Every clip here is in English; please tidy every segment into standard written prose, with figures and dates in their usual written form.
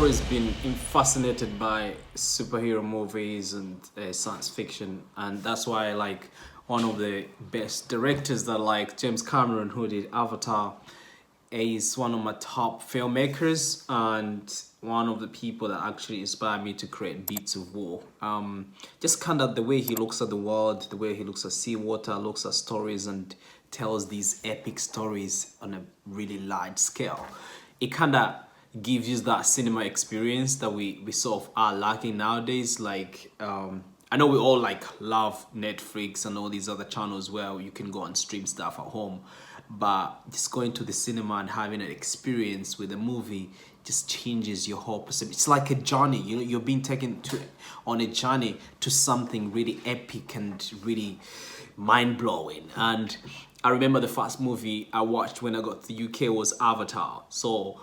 always been fascinated by superhero movies and science fiction, and that's why I like one of the best directors that like James Cameron, who did Avatar, is one of my top filmmakers and one of the people that actually inspired me to create Beats of War. Just kind of the way he looks at the world, the way he looks at seawater, looks at stories and tells these epic stories on a really large scale. It kind of gives you that cinema experience that we sort of are lacking nowadays. Like I know we all like love Netflix and all these other channels where you can go and stream stuff at home, but just going to the cinema and having an experience with a movie just changes your whole perception. It's like a journey, you know, you're being taken on a journey to something really epic and really mind-blowing. And I remember the first movie I watched when I got to the UK was Avatar. So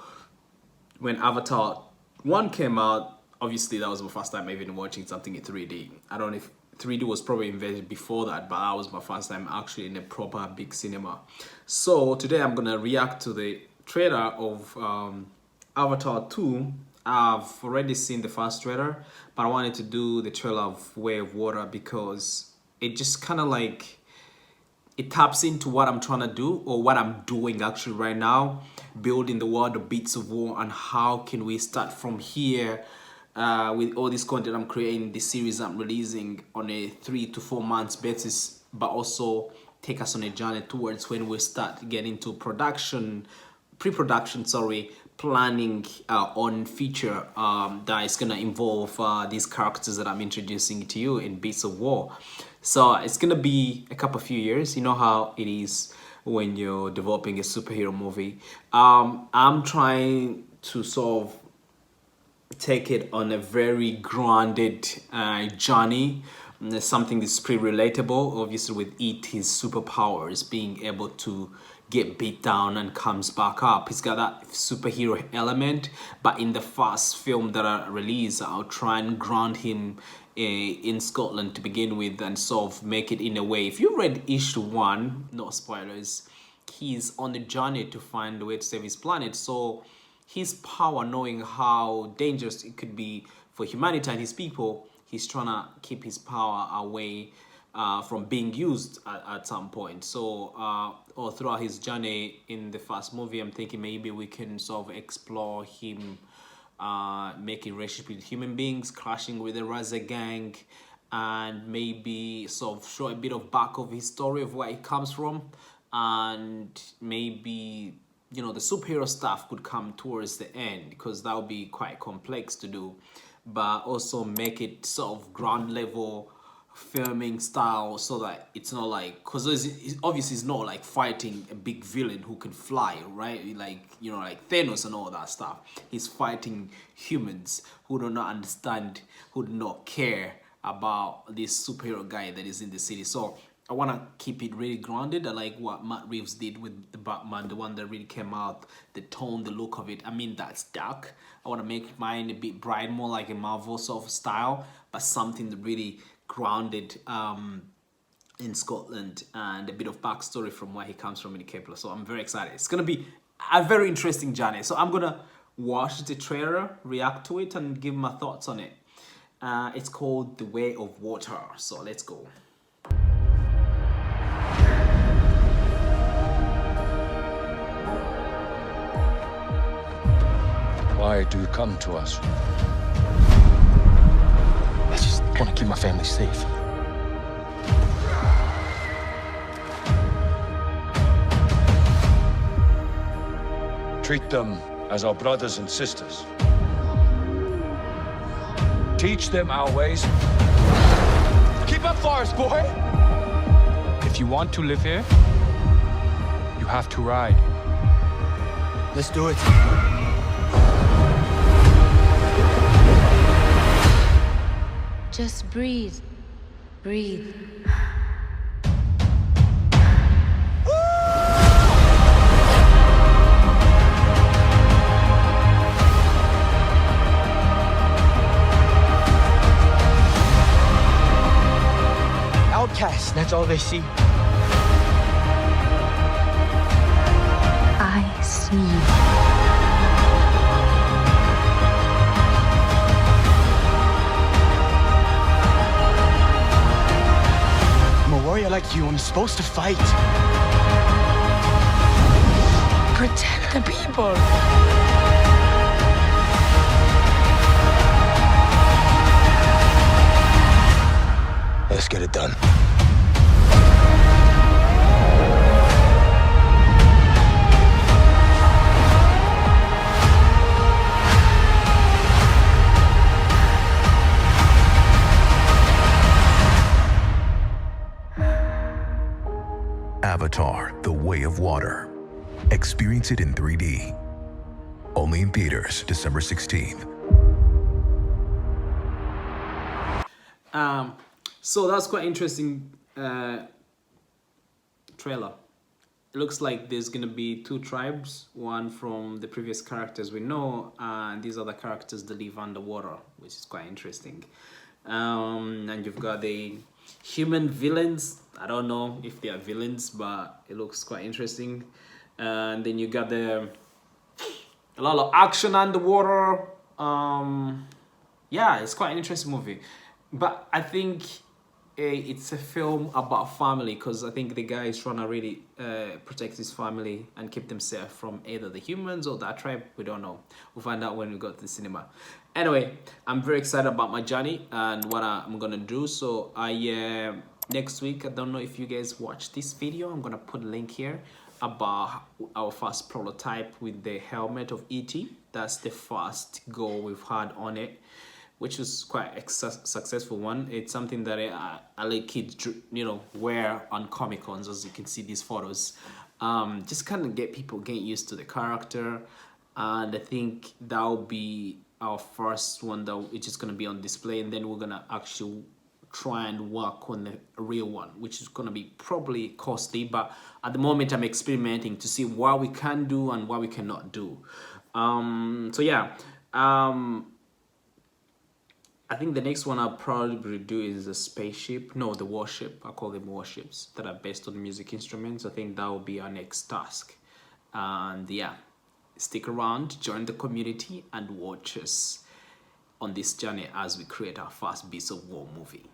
when Avatar 1 came out, obviously that was my first time even watching something in 3D. I don't know if 3D was probably invented before that, but that was my first time actually in a proper big cinema. So today I'm gonna react to the trailer of Avatar 2. I've already seen the first trailer, but I wanted to do the trailer of Way of Water because it just kind of like, it taps into what I'm trying to do, or what I'm doing actually right now, building the world of Beats of War, and how can we start from here with all this content I'm creating, this series I'm releasing on a 3 to 4 months basis, but also take us on a journey towards when we start getting to pre-production, planning on feature that is gonna involve these characters that I'm introducing to you in Beats of War. So it's gonna be a few years. You know how it is when you're developing a superhero movie. I'm trying to sort of take it on a very grounded journey, something that's pretty relatable. Obviously with his superpowers, being able to get beat down and comes back up. He's got that superhero element, but in the first film that I release, I'll try and ground him in Scotland to begin with, and sort of make it in a way. If you read issue 1, no spoilers, he's on the journey to find a way to save his planet. So his power, knowing how dangerous it could be for humanity and his people, he's trying to keep his power away from being used at some point. So or throughout his journey in the first movie, I'm thinking maybe we can sort of explore him making relationship with human beings, crashing with the Raza gang, and maybe sort of show a bit of back of his story of where he comes from. And maybe, you know, the superhero stuff could come towards the end, because that would be quite complex to do, but also make it sort of ground level filming style, so that it's not like, because obviously it's not like fighting a big villain who can fly, right? Like, you know, like Thanos and all that stuff. He's fighting humans who do not understand, who do not care about this superhero guy that is in the city. So I want to keep it really grounded. I like what Matt Reeves did with the Batman, the one that really came out, the tone, the look of it. I mean, that's dark. I want to make mine a bit bright, more like a Marvel sort of style, but something that really grounded in Scotland, and a bit of backstory from where he comes from in Kepler. So I'm very excited. It's going to be a very interesting journey. So I'm going to watch the trailer, react to it, and give my thoughts on it. It's called The Way of Water. So let's go. Why do you come to us? I just want to keep my family safe. Treat them as our brothers and sisters. Teach them our ways. Keep up, Forest boy! If you want to live here, you have to ride. Let's do it. Just breathe. Breathe. Outcasts, that's all they see. I see. you when you're supposed to fight. Protect the people. Let's get it done. Avatar: The Way of Water. Experience it in 3D. Only in theaters December 16th. So that's quite interesting trailer. It looks like there's gonna be two tribes, one from the previous characters we know, and these other characters that live underwater, which is quite interesting. And you've got the human villains. I don't know if they are villains, but it looks quite interesting. And then you got a lot of action underwater. Yeah, it's quite an interesting movie. But I think it's a film about family, because I think the guy is trying to really protect his family and keep them safe from either the humans or that tribe. We don't know. We'll find out when we go to the cinema. Anyway, I'm very excited about my journey and what I'm gonna do. So next week, I don't know if you guys watched this video. I'm gonna put a link here about our first prototype with the helmet of E.T. That's the first goal we've had on it, which was quite a successful one. It's something that I let kids, wear on Comic Cons, as you can see these photos. Just kind of get people getting used to the character, and I think that'll be our first one that it's just gonna be on display, and then we're gonna actually try and work on the real one, which is gonna be probably costly. But at the moment, I'm experimenting to see what we can do and what we cannot do. So yeah. I think the next one I'll probably do is the spaceship. No, the warship. I call them warships that are based on music instruments. I think that will be our next task. And yeah, stick around, join the community, and watch us on this journey as we create our first Beats of War movie.